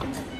Amen.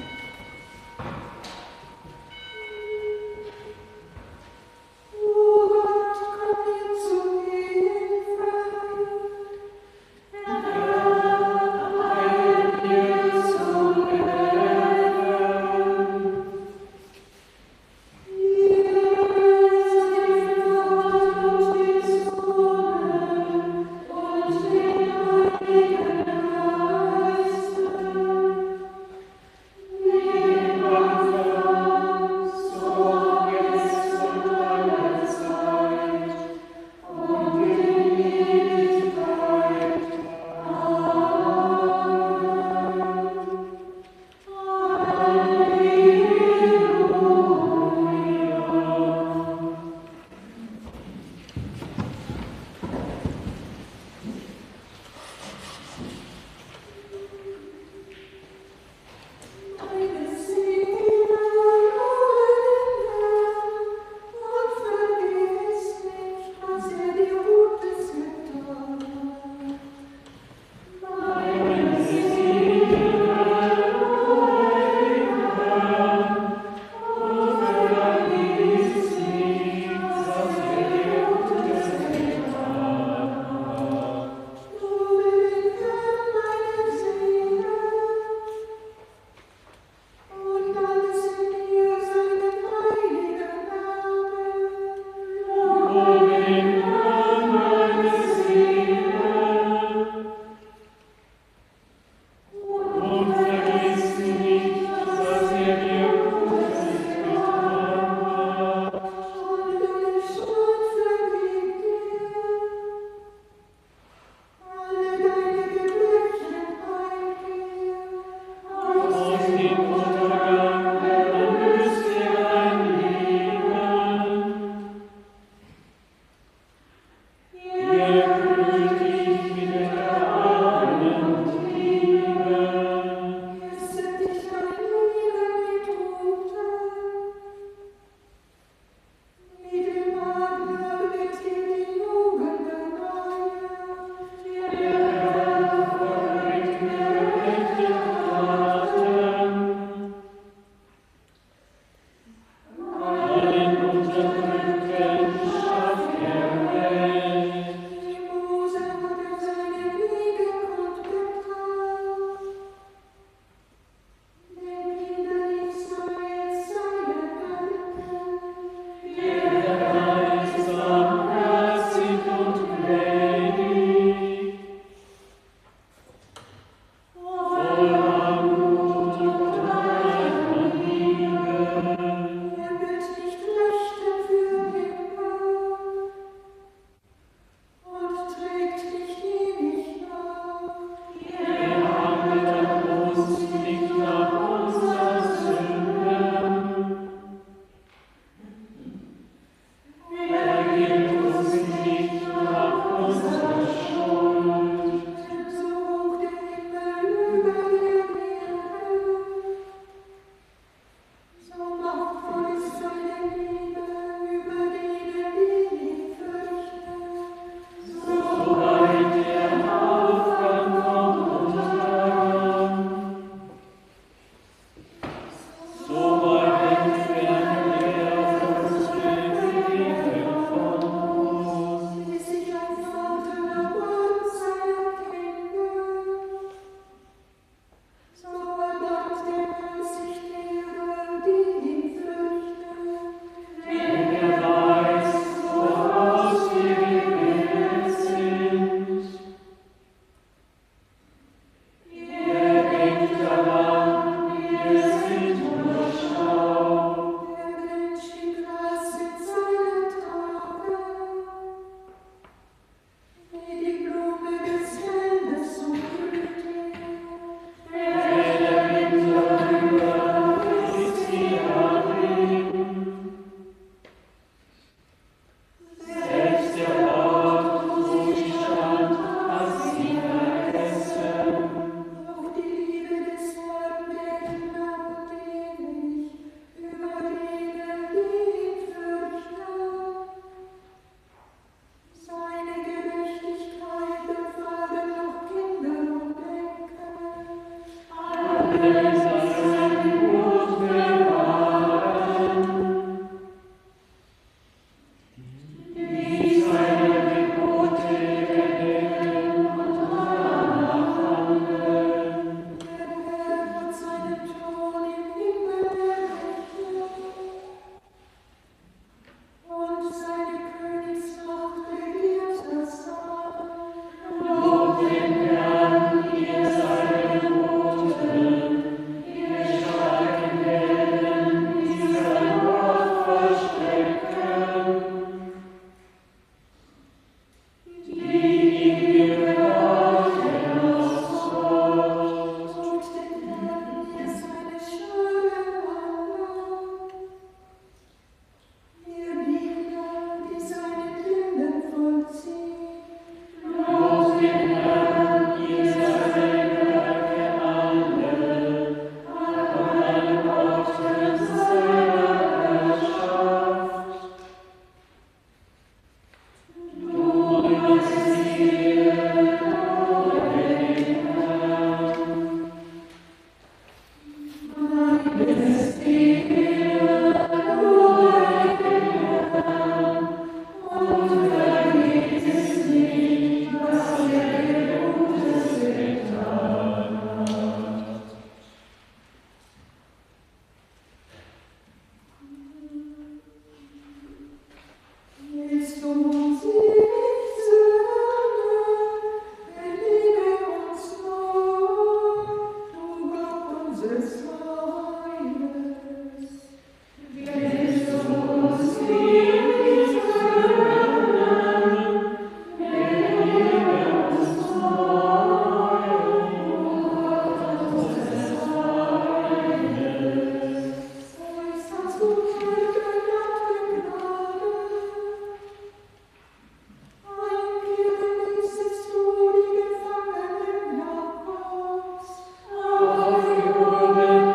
Amen.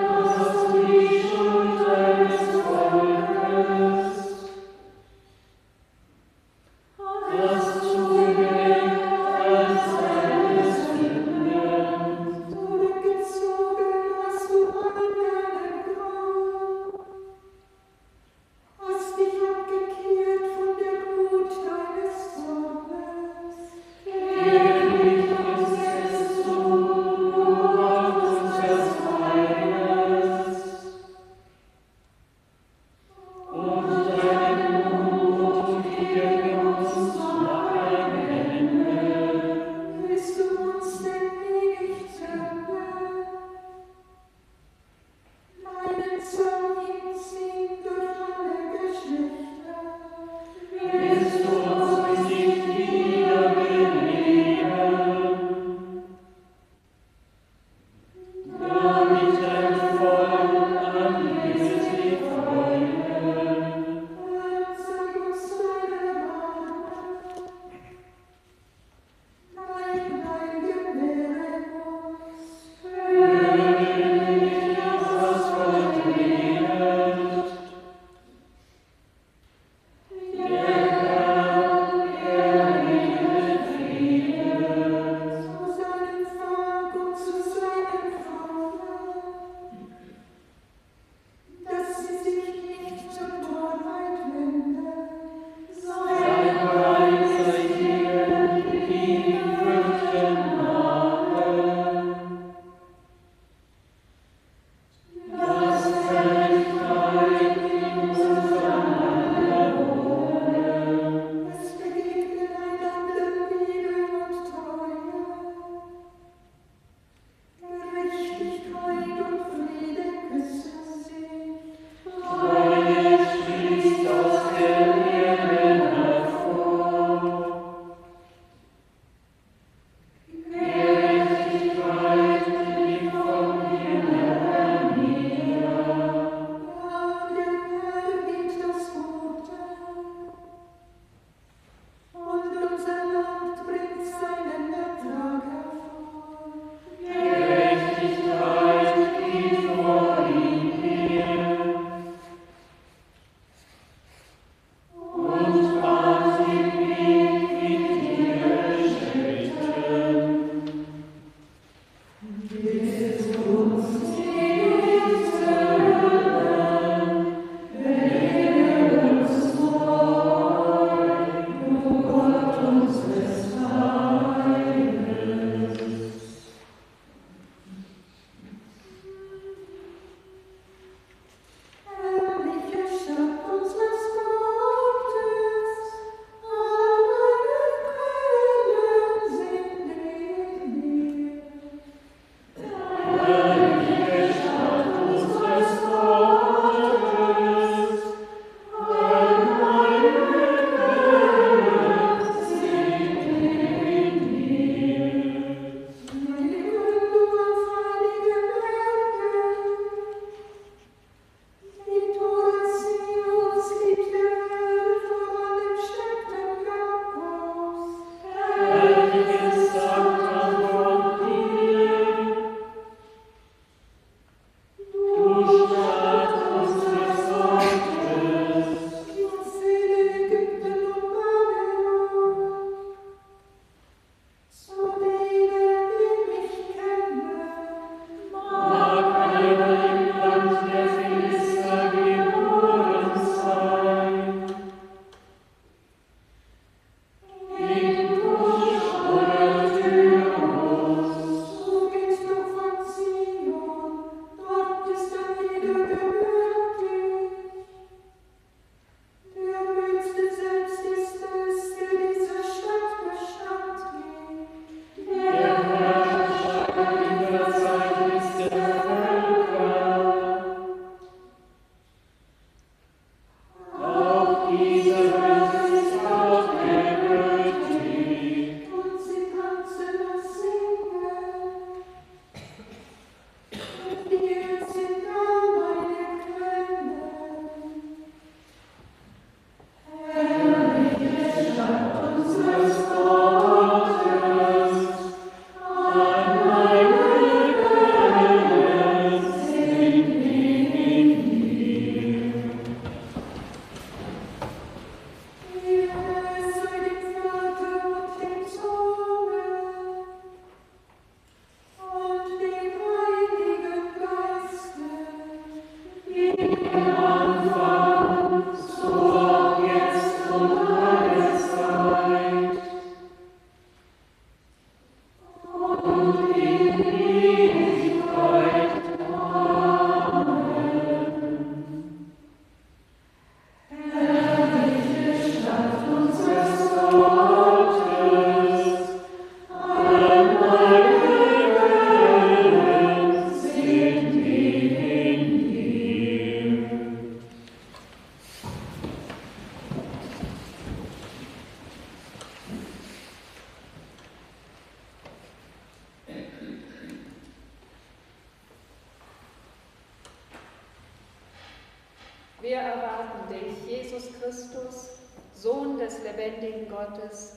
Wir erwarten dich, Jesus Christus, Sohn des lebendigen Gottes,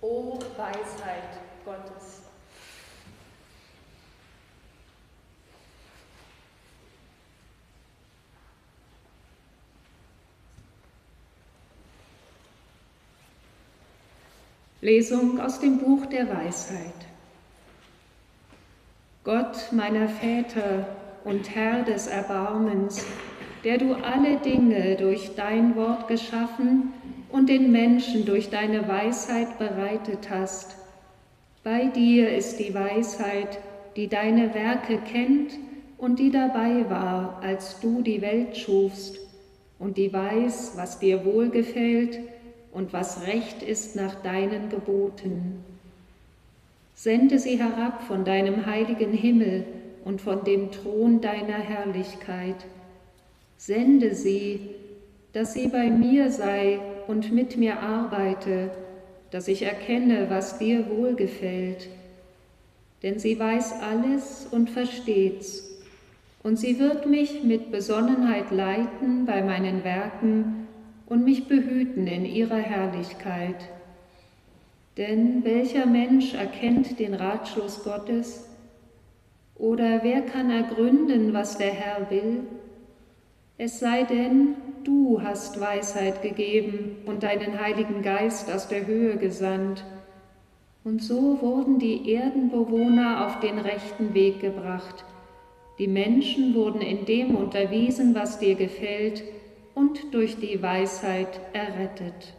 o Weisheit Gottes. Lesung aus dem Buch der Weisheit. Gott meiner Väter und Herr des Erbarmens, der du alle Dinge durch dein Wort geschaffen und den Menschen durch deine Weisheit bereitet hast. Bei dir ist die Weisheit, die deine Werke kennt und die dabei war, als du die Welt schufst, und die weiß, was dir wohlgefällt und was recht ist nach deinen Geboten. Sende sie herab von deinem heiligen Himmel und von dem Thron deiner Herrlichkeit. Sende sie, dass sie bei mir sei und mit mir arbeite, dass ich erkenne, was dir wohlgefällt. Denn sie weiß alles und versteht's, und sie wird mich mit Besonnenheit leiten bei meinen Werken und mich behüten in ihrer Herrlichkeit. Denn welcher Mensch erkennt den Ratschluss Gottes? Oder wer kann ergründen, was der Herr will? Es sei denn, du hast Weisheit gegeben und deinen Heiligen Geist aus der Höhe gesandt. Und so wurden die Erdenbewohner auf den rechten Weg gebracht. Die Menschen wurden in dem unterwiesen, was dir gefällt, und durch die Weisheit errettet.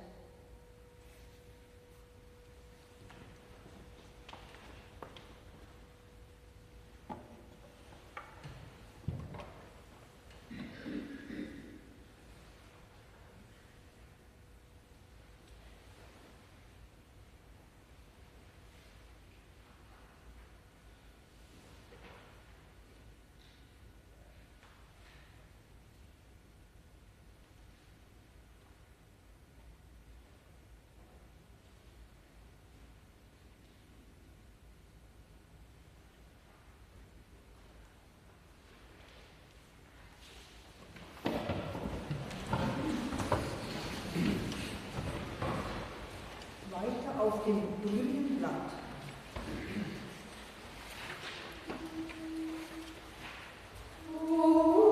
Auf dem grünen Blatt. Oh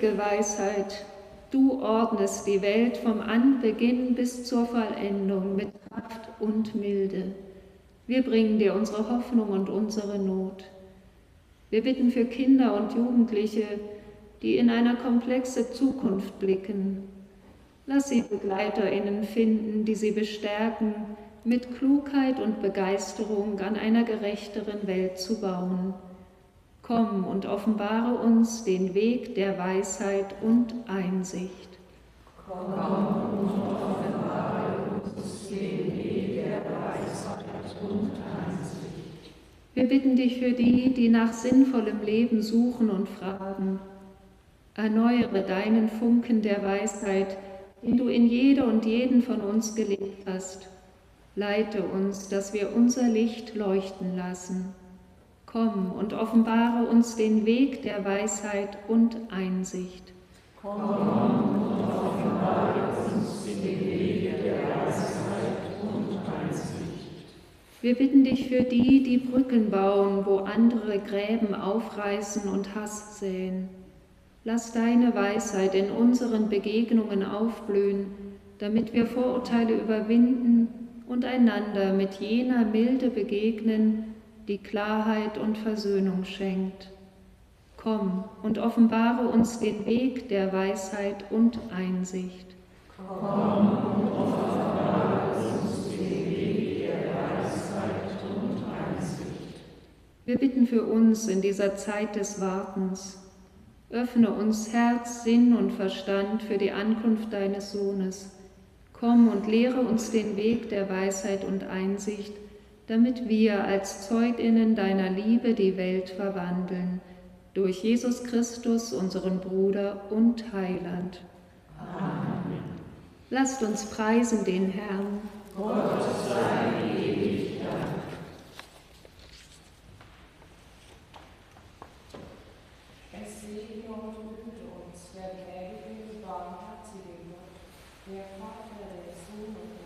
Ewige Weisheit, du ordnest die Welt vom Anbeginn bis zur Vollendung mit Kraft und Milde. Wir bringen dir unsere Hoffnung und unsere Not. Wir bitten für Kinder und Jugendliche, die in eine komplexe Zukunft blicken. Lass sie BegleiterInnen finden, die sie bestärken, mit Klugheit und Begeisterung an einer gerechteren Welt zu bauen. Komm und offenbare uns den Weg der Weisheit und Einsicht. Komm und offenbare uns den Weg der Weisheit und Einsicht. Wir bitten dich für die, die nach sinnvollem Leben suchen und fragen. Erneuere deinen Funken der Weisheit, den du in jede und jeden von uns gelegt hast. Leite uns, dass wir unser Licht leuchten lassen. Komm und offenbare uns den Weg der Weisheit und Einsicht. Komm und offenbare uns den Weg der Weisheit und Einsicht. Wir bitten dich für die, die Brücken bauen, wo andere Gräben aufreißen und Hass säen. Lass deine Weisheit in unseren Begegnungen aufblühen, damit wir Vorurteile überwinden und einander mit jener Milde begegnen, die Klarheit und Versöhnung schenkt. Komm und offenbare uns den Weg der Weisheit und Einsicht. Komm und offenbare uns den Weg der Weisheit und Einsicht. Wir bitten für uns in dieser Zeit des Wartens. Öffne uns Herz, Sinn und Verstand für die Ankunft deines Sohnes. Komm und lehre uns den Weg der Weisheit und Einsicht, damit wir als Zeuginnen deiner Liebe die Welt verwandeln. Durch Jesus Christus, unseren Bruder und Heiland. Amen. Lasst uns preisen den Herrn. Gott sei ewig Dank. Es segne und behüte uns, der gnädige, barmherzige Gott, der Vater, der Sohn und